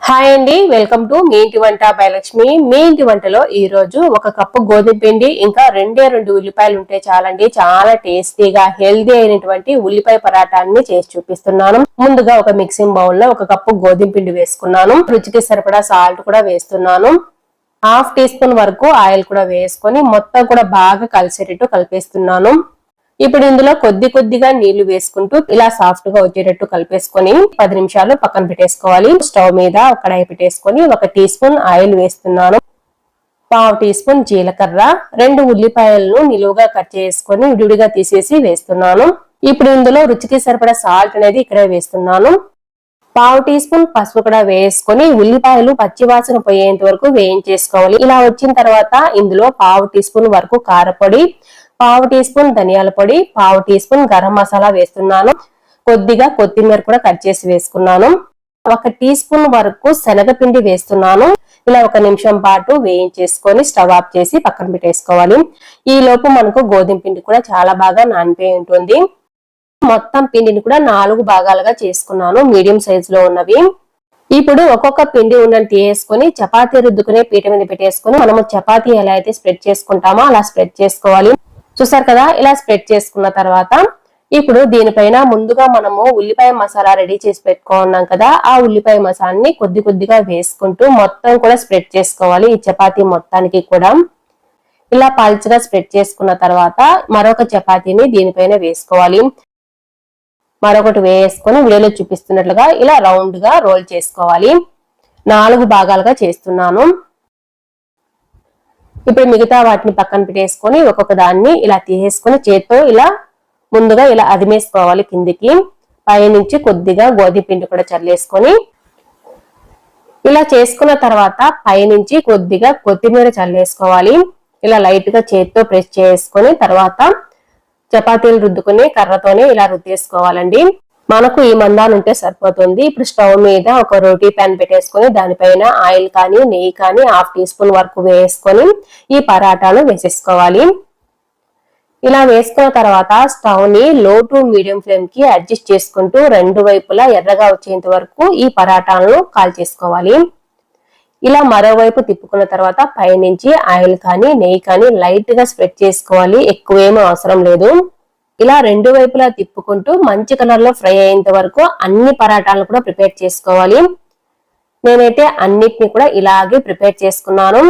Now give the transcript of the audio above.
Hi అండి, welcome to me ఇంటి వంట బై లక్ష్మి. మీ ఇంటి వంటలో ఈ రోజు ఒక కప్పు గోధుమ పిండి ఇంకా రెండు ఉల్లిపాయలు ఉంటే చాలండి, చాలా టేస్టీగా హెల్దీ అయినటువంటి ఉల్లిపాయ పరాటాన్ని చేసి చూపిస్తున్నాను. ముందుగా ఒక మిక్సింగ్ బౌల్ లో ఒక కప్పు గోధుమ పిండి వేసుకున్నాను. రుచికి సరిపడా సాల్ట్ కూడా వేస్తున్నాను. హాఫ్ టీ స్పూన్ వరకు ఆయిల్ కూడా వేసుకొని మొత్తం కూడా బాగా కలిసేటట్టు కలిపేస్తున్నాను. ఇప్పుడు ఇందులో కొద్దిగా నీళ్లు వేసుకుంటూ ఇలా సాఫ్ట్ గా వచ్చేటట్టు కలిపేసుకొని 10 నిమిషాలు పక్కన పెట్టేసుకోవాలి. స్టవ్ మీద కడాయి పెట్టేసుకొని 1 టీ స్పూన్ ఆయిల్ వేస్తున్నాను. 1/2 టీ స్పూన్ జీలకర్ర, 2 ఉల్లిపాయలను నిలువుగా కట్ చేసుకొని విడివిడిగా తీసేసి వేస్తున్నాను. ఇప్పుడు ఇందులో రుచికి సరిపడా సాల్ట్ అనేది ఇక్కడే వేస్తున్నాను. 1/2 టీ స్పూన్ పసుపు కూడా వేసుకొని ఉల్లిపాయలు పచ్చివాసన పోయేంత వరకు వేయించేసుకోవాలి. ఇలా వచ్చిన తర్వాత ఇందులో 1/2 టీ స్పూన్ వరకు కారపొడి, 1/2 టీ స్పూన్ ధనియాల పొడి, 1/2 టీ స్పూన్ గరం మసాలా వేస్తున్నాను. కొద్దిగా కొత్తిమీర కూడా కట్ చేసి వేసుకున్నాను. 1 టీ స్పూన్ వరకు శనగపిండి వేస్తున్నాను. ఇలా 1 నిమిషం పాటు వేయించేసుకొని స్టవ్ ఆఫ్ చేసి పక్కన పెట్టేసుకోవాలి. ఈ లోపు మనకు గోధుమ పిండి కూడా చాలా బాగా నానిపోయి ఉంటుంది. మొత్తం పిండిని కూడా 4 భాగాలుగా చేసుకున్నాను, మీడియం సైజ్ లో ఉన్నవి. ఇప్పుడు ఒక్కొక్క పిండి ఉండని తీసేసుకొని చపాతీ రుద్దుకునే పీట మీద పెట్టేసుకొని మనము చపాతీ ఎలా అయితే స్ప్రెడ్ చేసుకుంటామో అలా స్ప్రెడ్ చేసుకోవాలి. చూసారు కదా, ఇలా స్ప్రెడ్ చేసుకున్న తర్వాత ఇప్పుడు దీనిపైన ముందుగా మనము ఉల్లిపాయ మసాలా రెడీ చేసి పెట్టుకున్నాం కదా, ఆ ఉల్లిపాయ మసాలాని కొద్దిగా వేసుకుంటూ మొత్తం కూడా స్ప్రెడ్ చేసుకోవాలి. ఈ చపాతీ మొత్తానికి కూడా ఇలా పల్చగా స్ప్రెడ్ చేసుకున్న తర్వాత మరొక చపాతీని దీనిపైన వేసుకోవాలి. మరొకటి వేసుకొని వీడియోలో చూపిస్తున్నట్లుగా ఇలా రౌండ్ గా రోల్ చేసుకోవాలి. 4 భాగాలుగా చేస్తున్నాను. ఇప్పుడు మిగతా వాటిని పక్కన పెట్టేసుకొని ఒక్కొక్క దాన్ని ఇలా తీసేసుకొని చేత్తో ఇలా ముందుగా ఇలా అదిమేసుకోవాలి. కిందికి పైనుంచి కొద్దిగా గోధుమ పిండి కూడా చల్లేసుకొని ఇలా చేసుకున్న తర్వాత పైనుంచి కొద్దిగా కొత్తిమీర చల్లేసుకోవాలి. ఇలా లైట్ గా చేత్తో ప్రెస్ చేసుకొని తర్వాత చపాతీలు రుద్దుకుని కర్రతోనే ఇలా రుద్దేసుకోవాలండి. మనకు ఈ మందాలు ఉంటే సరిపోతుంది. ఇప్పుడు స్టవ్ మీద ఒక రోటీ ప్యాన్ పెట్టేసుకొని దానిపైన ఆయిల్ కానీ నెయ్యి కానీ 1/2 టీ స్పూన్ వరకు వేసుకొని ఈ పరాటాలు వేసేసుకోవాలి. ఇలా వేసుకున్న తర్వాత స్టవ్ ని లో టు మీడియం ఫ్లేమ్ కి అడ్జస్ట్ చేసుకుంటూ 2 వైపులా ఎర్రగా వచ్చేంత వరకు ఈ పరాటాలను కాల్చేసుకోవాలి. ఇలా మరోవైపు తిప్పుకున్న తర్వాత పైనుంచి ఆయిల్ కానీ నెయ్యి కానీ లైట్ గా స్ప్రెడ్ చేసుకోవాలి, ఎక్కువేమీ అవసరం లేదు. ఇలా 2 వైపులా తిప్పుకుంటూ మంచి కలర్ లో ఫ్రై అయ్యేంత వరకు అన్ని పరాటాలను కూడా ప్రిపేర్ చేసుకోవాలి. నేనైతే అన్నిటిని కూడా ఇలాగే ప్రిపేర్ చేసుకున్నాను.